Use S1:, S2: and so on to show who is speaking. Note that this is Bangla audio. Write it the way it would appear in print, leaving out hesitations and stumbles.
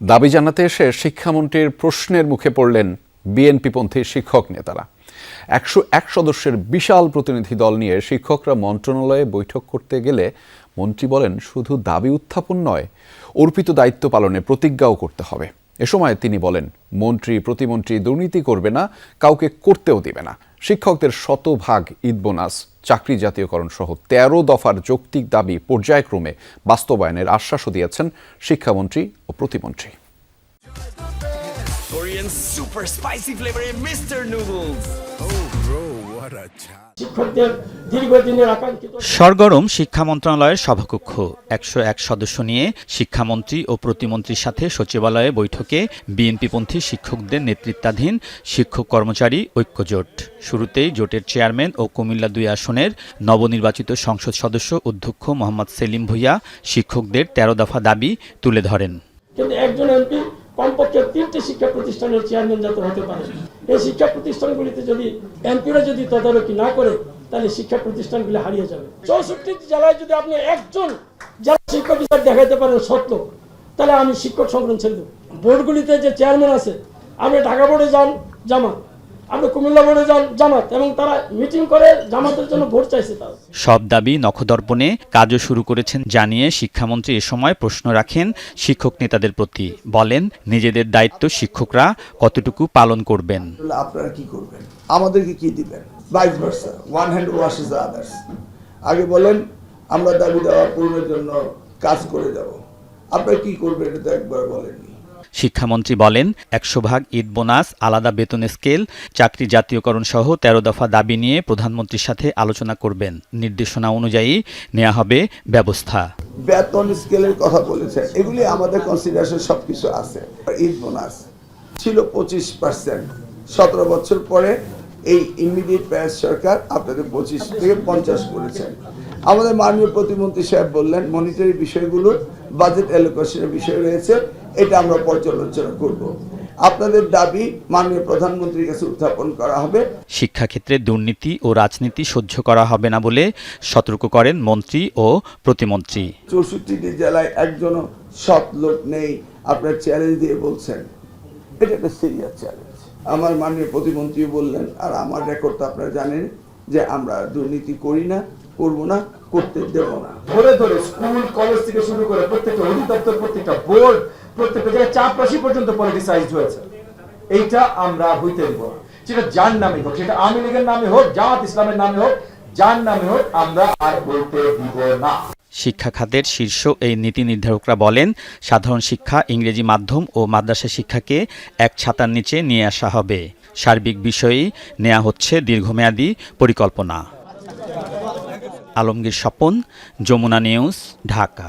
S1: দাবি জানাতে এসে শিক্ষামন্ত্রীর প্রশ্নের মুখে পড়লেন বিএনপিপন্থী শিক্ষক নেতারা। 101 সদস্যের বিশাল প্রতিনিধি দল নিয়ে শিক্ষকরা মন্ত্রণালয়ে বৈঠক করতে গেলে মন্ত্রী বলেন, শুধু দাবি উত্থাপন নয়, অর্পিত দায়িত্ব পালনে প্রতিজ্ঞাও করতে হবে। এ সময় তিনি বলেন, মন্ত্রী প্রতিমন্ত্রী দুর্নীতি করবে না, কাউকে করতেও দিবে না। শিক্ষকদের শতভাগ ঈদ বোনাস, চাকরি জাতীয়করণ সহ 13 দফার যৌক্তিক দাবি পর্যায়ক্রমে বাস্তবায়নের আশ্বাসও দিয়েছেন শিক্ষামন্ত্রী ও প্রতিমন্ত্রী।
S2: Korean super spicy flavor in Mr. Noodles.
S3: Oh bro, what a chat.
S4: সরগরম শিক্ষা মন্ত্রণালয়ের সভাকক্ষ। 101 সদস্য নিয়ে শিক্ষামন্ত্রী ও প্রতিমন্ত্রীর সাথে সচিবালয়ে বৈঠকে বিএনপিপন্থী শিক্ষকদের নেতৃত্বাধীন শিক্ষক কর্মচারী ঐক্যজোট। শুরুতেই জোটের চেয়ারম্যান ও কুমিল্লা 2 আসনের নবনির্বাচিত সংসদ সদস্য অধ্যক্ষ মোহাম্মদ সেলিম ভূঁইয়া শিক্ষকদের 13 দফা দাবি তুলে ধরেন।
S5: কিন্তু একজন এমপি কমপক্ষে 3টি শিক্ষা প্রতিষ্ঠানের চেয়ারম্যান যাতে হতে পারে। এই শিক্ষা প্রতিষ্ঠানগুলিতে যদি এমপিরা যদি তদারকি না করে, তাহলে শিক্ষা প্রতিষ্ঠানগুলি হারিয়ে যাবে। 64 জেলায় যদি আপনি একজন জেলা শিক্ষা অফিসার দেখাইতে পারেন সত্য, তাহলে আমি শিক্ষক সংগঠন ছেড়ে দেব। বোর্ডগুলিতে যে চেয়ারম্যান আছে, আপনি ঢাকা বোর্ডে যান জামাত, আপনি কুমিল্লা বোর্ডে যান জামাত, এবং তারা মিটিং করে জামাতের জন্য ভোট চাইছে। তারা
S4: সব দাবি নখদর্পণে কাজও শুরু করেছেন জানিয়ে শিক্ষামন্ত্রী এ সময় প্রশ্ন রাখেন শিক্ষক নেতাদের প্রতি। বলেন, নিজেদের দায়িত্ব শিক্ষকরা কতটুকু পালন করবেন।
S6: আপনারা কি করবেন, আমাদেরকে কি দিবেন? Vice versa, one hand washes the others. আগে বলেন আমরা দাবি দেওয়া পূরণের জন্য কাজ করে যাব, আপনারা কি করবেন এটা তো একবার বলেননি।
S4: শিক্ষামন্ত্রী বলেন, 100 ভাগ ঈদ বোনাস, আলাদা বেতন স্কেল, চাকরি জাতীয়করণ সহ 13 দফা দাবি নিয়ে প্রধানমন্ত্রীর সাথে আলোচনা করবেন। নির্দেশনা অনুযায়ী নেওয়া হবে ব্যবস্থা।
S6: বেতন স্কেলের কথা বলেছে, এগুলি আমাদের কনসিডারেশন সবকিছু আছে। ঈদ বোনাস ছিল 25%, 17 বছর পরে এই ইমিডিয়েট প্যারেন্ট সরকার আপনাদের 25 থেকে 50 করেছেন। আমাদের মাননীয় প্রতিমন্ত্রী সাহেব বললেন, মনিটারি বিষয়গুলো বাজেট অ্যালোকেশনের বিষয় রয়েছে, এটা আমরা পর্যালোচনা করব। আপনাদের দাবি মাননীয় প্রধানমন্ত্রীর কাছে উত্থাপন করা হবে।
S4: শিক্ষাক্ষেত্রে দুর্নীতি ও রাজনীতি সহ্য করা হবে না বলে সতর্ক করেন মন্ত্রী ও প্রতিমন্ত্রী।
S6: 64টি জেলায় একজনও সৎ লোক নেই, আপনার চ্যালেঞ্জ দিয়ে বলছেন, এটা একটা সিরিয়াস চ্যালেঞ্জ। আমার মাননীয় প্রতিমন্ত্রী বললেন, আর আমার রেকর্ড তো আপনারা জানেন যে আমরা দুর্নীতি করি না, করব না, করতে দেব না।
S7: ধরে ধরে স্কুল কলেজ থেকে শুরু করে প্রত্যেকটা অধিদপ্তর, প্রত্যেকটা বোর্ড, প্রত্যেকটা জায়গায় চাপরাশি পর্যন্ত পলিটিসাইজড হয়েছে। এইটা আমরা হইতে দেব না। সেটা যার নামে হোক, সেটা আওয়ামী লীগের নামে হোক, জামাত ইসলামের নামে হোক, যার নামে হোক, আমরা আর হইতে দিব না।
S4: শিক্ষা খাতের শীর্ষ এই নীতি নির্ধারকরা বলেন, সাধারণ শিক্ষা, ইংরেজি মাধ্যম ও মাদ্রাসা শিক্ষাকে এক ছাতার নিচে নিয়ে আসা হবে। সার্বিক বিষয়েই নেওয়া হচ্ছে দীর্ঘমেয়াদী পরিকল্পনা। আলমগীর স্বপন, যমুনা নিউজ, ঢাকা।